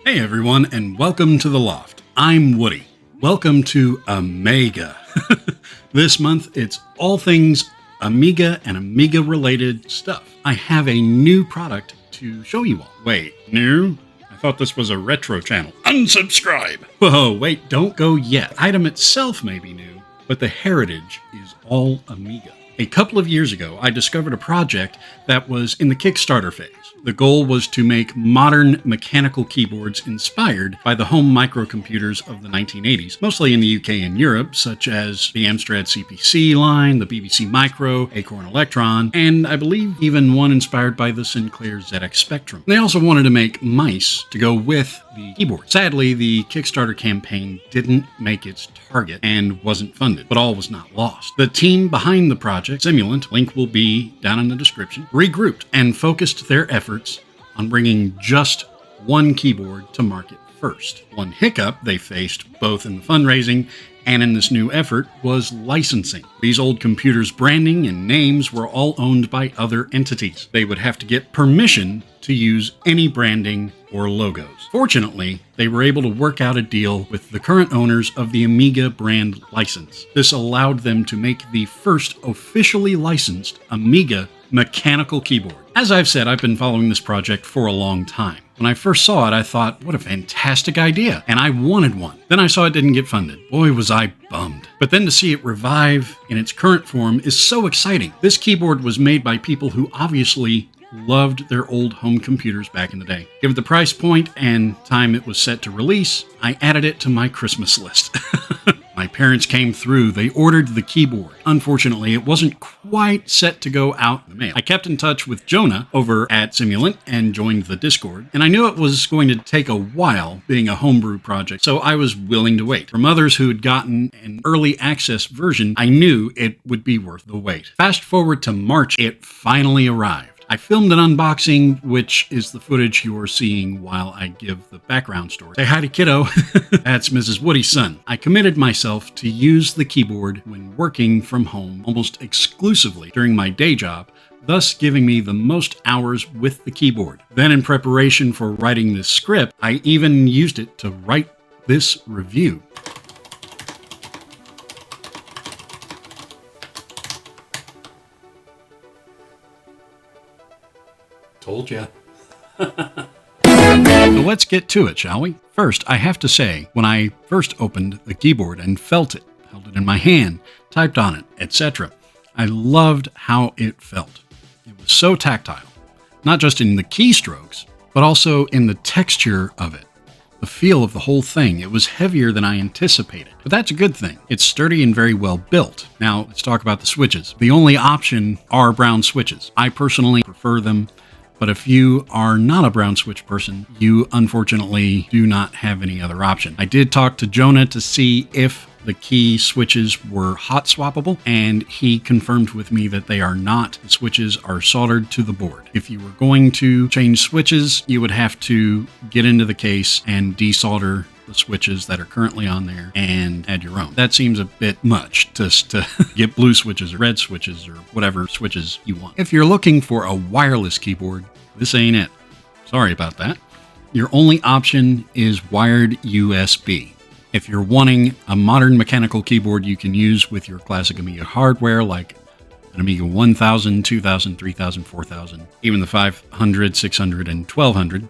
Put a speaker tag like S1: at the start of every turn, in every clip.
S1: Hey everyone, and welcome to The Loft. I'm Woody. Welcome to Amiga. This month, it's all things Amiga and Amiga-related stuff. I have a new product to show you all. Wait, new? I thought this was a retro channel. Unsubscribe! Whoa, wait, don't go yet. The item itself may be new, but the heritage is all Amiga. A couple of years ago, I discovered a project that was in the Kickstarter phase. The goal was to make modern mechanical keyboards inspired by the home microcomputers of the 1980s, mostly in the UK and Europe, such as the Amstrad CPC line, the BBC Micro, Acorn Electron, and I believe even one inspired by the Sinclair ZX Spectrum. They also wanted to make mice to go with the keyboard. Sadly, the Kickstarter campaign didn't make its target and wasn't funded, but all was not lost. The team behind the project, Simulant, link will be down in the description, regrouped and focused their efforts on bringing just one keyboard to market first. One hiccup they faced both in the fundraising and in this new effort was licensing. These old computers' branding and names were all owned by other entities. They would have to get permission to use any branding or logos. Fortunately, they were able to work out a deal with the current owners of the Amiga brand license. This allowed them to make the first officially licensed Amiga mechanical keyboard. As I've said, I've been following this project for a long time. When I first saw it, I thought, what a fantastic idea, and I wanted one. Then I saw it didn't get funded. Boy, was I bummed. But then to see it revive in its current form is so exciting. This keyboard was made by people who obviously loved their old home computers back in the day. Given the price point and time it was set to release, I added it to my Christmas list. My parents came through. They ordered the keyboard. Unfortunately, it wasn't quite set to go out in the mail. I kept in touch with Jonah over at Simulant and joined the Discord, and I knew it was going to take a while being a homebrew project, so I was willing to wait. From others who had gotten an early access version, I knew it would be worth the wait. Fast forward to March, it finally arrived. I filmed an unboxing, which is the footage you're seeing while I give the background story. Say hi to kiddo. That's Mrs. Woody's son. I committed myself to use the keyboard when working from home almost exclusively during my day job, thus giving me the most hours with the keyboard. Then in preparation for writing this script, I even used it to write this review. Told ya. So let's get to it, shall we? First, I have to say, when I first opened the keyboard and felt it, held it in my hand, typed on it, etc., I loved how it felt. It was so tactile, not just in the keystrokes, but also in the texture of it. The feel of the whole thing. It was heavier than I anticipated, but that's a good thing. It's sturdy and very well built. Now, let's talk about the switches. The only option are brown switches. I personally prefer them. But if you are not a brown switch person, you unfortunately do not have any other option. I did talk to Jonah to see if the key switches were hot swappable, and he confirmed with me that they are not. The switches are soldered to the board. If you were going to change switches, you would have to get into the case and desolder the switches that are currently on there and add your own. That seems a bit much just to get blue switches or red switches or whatever switches you want. If you're looking for a wireless keyboard, this ain't it. Sorry about that. Your only option is wired USB. If you're wanting a modern mechanical keyboard you can use with your classic Amiga hardware like an Amiga 1000, 2000, 3000, 4000, even the 500, 600, and 1200.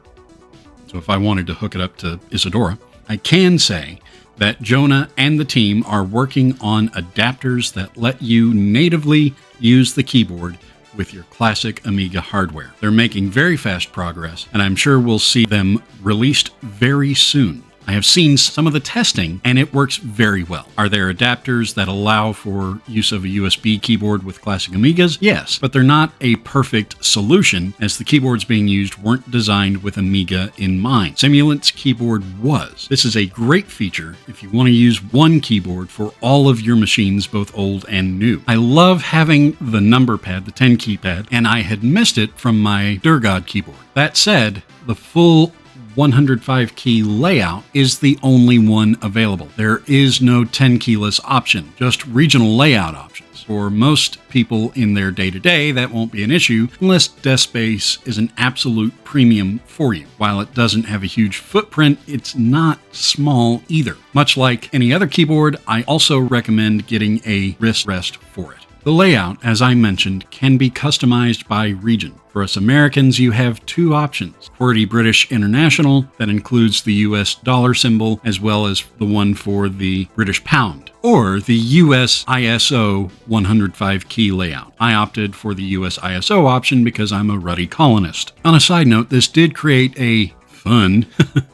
S1: So if I wanted to hook it up to Isadora, I can say that Jonah and the team are working on adapters that let you natively use the keyboard with your classic Amiga hardware. They're making very fast progress, and I'm sure we'll see them released very soon. I have seen some of the testing, and it works very well. Are there adapters that allow for use of a USB keyboard with classic Amigas? Yes, but they're not a perfect solution, as the keyboards being used weren't designed with Amiga in mind. Simulant's keyboard was. This is a great feature if you want to use one keyboard for all of your machines, both old and new. I love having the number pad, the 10 keypad, and I had missed it from my Durgod keyboard. That said, the full 105 key layout is the only one available. There is no 10 keyless option, just regional layout options. space. For most people in their day-to-day, that won't be an issue unless desk space is an absolute premium for you. While it doesn't have a huge footprint, it's not small either. Much like any other keyboard, I also recommend getting a wrist rest for it. The layout, as I mentioned, can be customized by region. For us Americans, you have two options. QWERTY British International, that includes the US dollar symbol, as well as the one for the British pound, or the US ISO 105 key layout. I opted for the US ISO option because I'm a ruddy colonist. On a side note, this did create a fun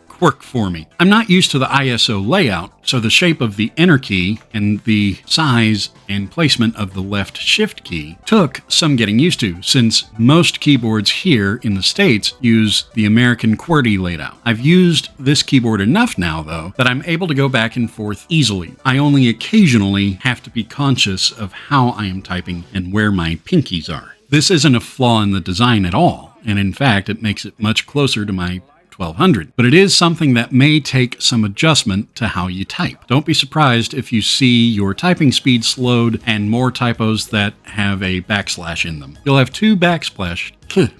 S1: quirk for me. I'm not used to the ISO layout, so the shape of the enter key and the size and placement of the left shift key took some getting used to, since most keyboards here in the States use the American QWERTY layout. I've used this keyboard enough now, though, that I'm able to go back and forth easily. I only occasionally have to be conscious of how I am typing and where my pinkies are. This isn't a flaw in the design at all, and in fact, it makes it much closer to my 1200, but it is something that may take some adjustment to how you type. Don't be surprised if you see your typing speed slowed and more typos that have a backslash in them. You'll have two backsplash. Am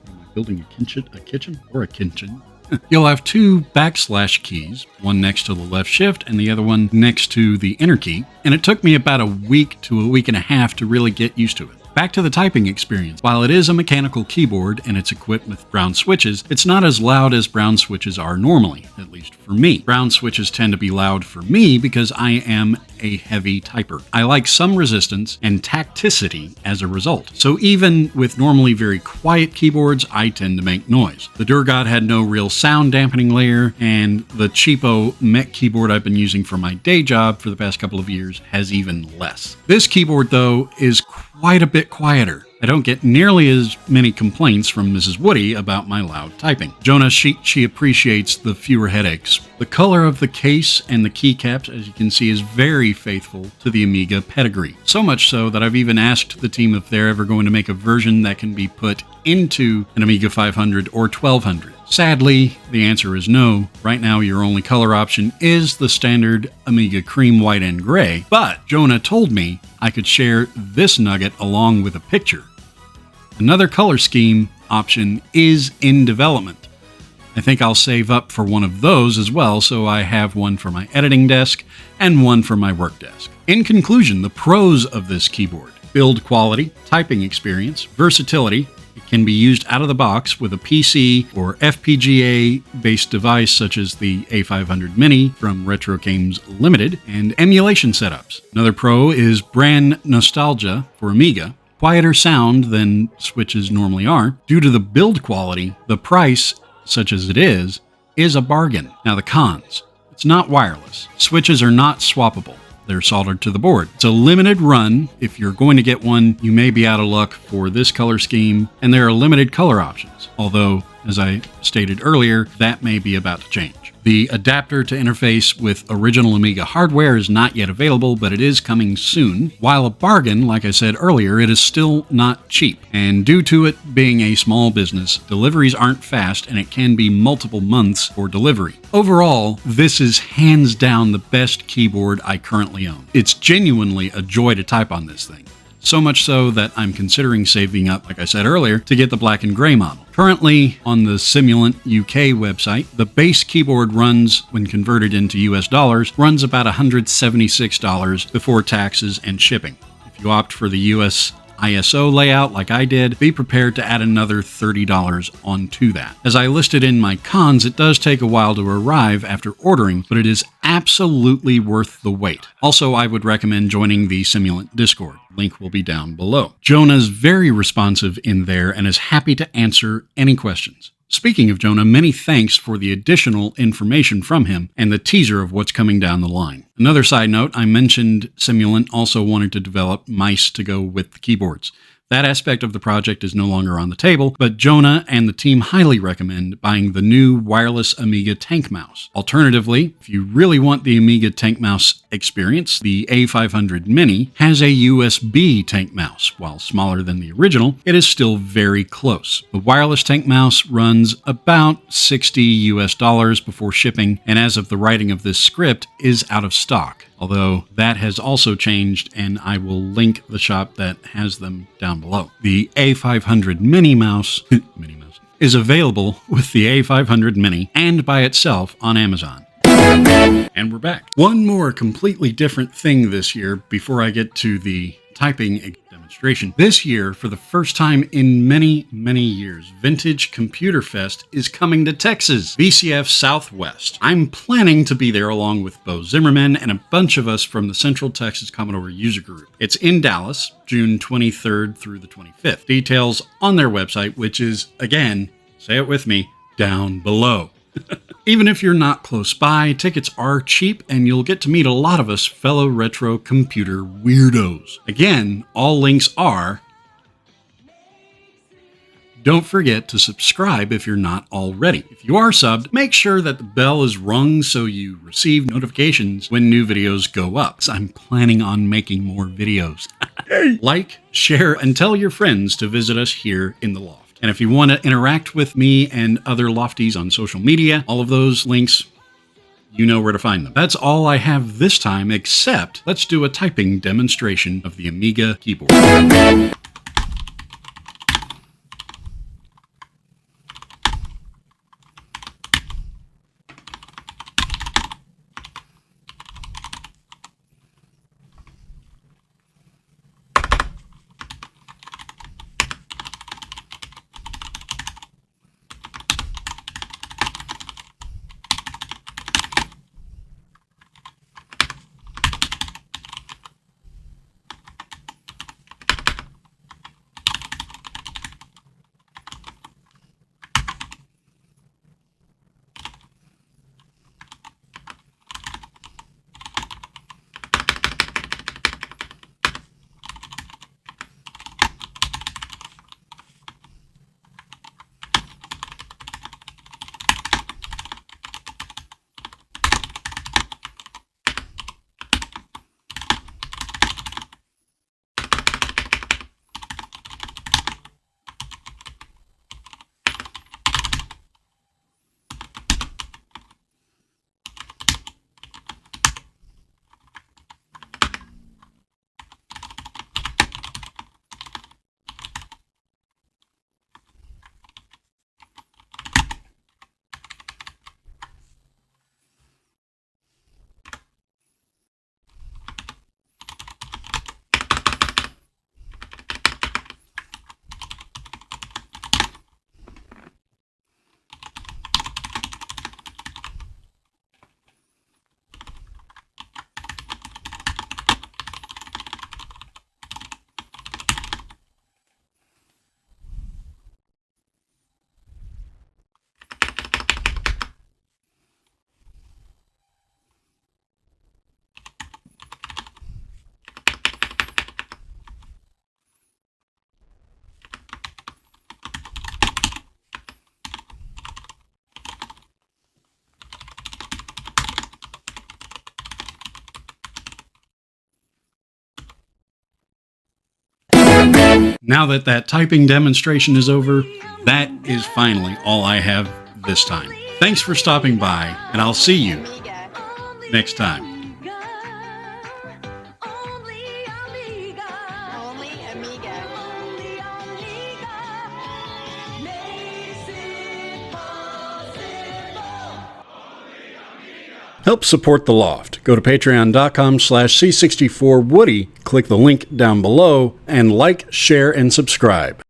S1: I building a kitchen? You'll have two backslash keys, one next to the left shift and the other one next to the enter key, and it took me about a week to a week and a half to really get used to it. Back to the typing experience. While it is a mechanical keyboard and it's equipped with brown switches, it's not as loud as brown switches are normally, at least for me. Brown switches tend to be loud for me because I am a heavy typer. I like some resistance and tacticity as a result. So even with normally very quiet keyboards, I tend to make noise. The Durgod had no real sound dampening layer, and the cheapo mech keyboard I've been using for my day job for the past couple of years has even less. This keyboard, though, is quite a bit quieter. I don't get nearly as many complaints from Mrs. Woody about my loud typing. Jonah, she appreciates the fewer headaches. The color of the case and the keycaps, as you can see, is very faithful to the Amiga pedigree. So much so that I've even asked the team if they're ever going to make a version that can be put into an Amiga 500 or 1200. Sadly, the answer is no. Right now, your only color option is the standard Amiga cream, white, and gray, but Jonah told me I could share this nugget along with a picture. Another color scheme option is in development. I think I'll save up for one of those as well, so I have one for my editing desk and one for my work desk. In conclusion, the pros of this keyboard: build quality, typing experience, versatility. It can be used out of the box with a PC or FPGA-based device such as the A500 Mini from Retro Games Limited, and emulation setups. Another pro is brand nostalgia for Amiga. Quieter sound than switches normally are. Due to the build quality, the price, such as it is a bargain. Now the cons: it's not wireless. Switches are not swappable. They're soldered to the board. It's a limited run. If you're going to get one, you may be out of luck for this color scheme, and there are limited color options. Although, as I stated earlier, that may be about to change. The adapter to interface with original Amiga hardware is not yet available, but it is coming soon. While a bargain, like I said earlier, it is still not cheap. And due to it being a small business, deliveries aren't fast, and it can be multiple months for delivery. Overall, this is hands down the best keyboard I currently own. It's genuinely a joy to type on this thing. So much so that I'm considering saving up, like I said earlier, to get the black and gray model. Currently, on the Simulant UK website, the base keyboard runs, when converted into US dollars, runs about $176 before taxes and shipping. If you opt for the US ISO layout like I did, be prepared to add another $30 onto that. As I listed in my cons, it does take a while to arrive after ordering, but it is absolutely worth the wait. Also, I would recommend joining the Simulant Discord. Link will be down below. Jonah's very responsive in there and is happy to answer any questions. Speaking of Jonah, many thanks for the additional information from him and the teaser of what's coming down the line. Another side note, I mentioned Simulant also wanted to develop mice to go with the keyboards. That aspect of the project is no longer on the table, but Jonah and the team highly recommend buying the new wireless Amiga Tank Mouse. Alternatively, if you really want the Amiga Tank Mouse experience, the A500 Mini has a USB tank mouse. While smaller than the original, it is still very close. The wireless tank mouse runs about $60 before shipping, and as of the writing of this script, is out of stock. Although that has also changed, and I will link the shop that has them down below. The A500 Mini mouse is available with the A500 Mini and by itself on Amazon. And we're back. One more completely different thing this year before I get to the typing demonstration. This year, for the first time in many, many years, Vintage Computer Fest is coming to Texas, VCF Southwest. I'm planning to be there along with Bo Zimmerman and a bunch of us from the Central Texas Commodore User Group. It's in Dallas, June 23rd through the 25th. Details on their website, which is, again, say it with me, down below. Even if you're not close by, tickets are cheap and you'll get to meet a lot of us fellow retro computer weirdos. Again, all links are. Don't forget to subscribe if you're not already. If you are subbed, make sure that the bell is rung so you receive notifications when new videos go up. I'm planning on making more videos. Like, share, and tell your friends to visit us here in the loft. And if you want to interact with me and other lofties on social media, all of those links, you know where to find them. That's all I have this time, except let's do a typing demonstration of the Amiga keyboard. Now that that typing demonstration is over, that is finally all I have this time. Thanks for stopping by, and I'll see you next time. Help support The Loft. Go to patreon.com/C64Woody, click the link down below, and like, share, and subscribe.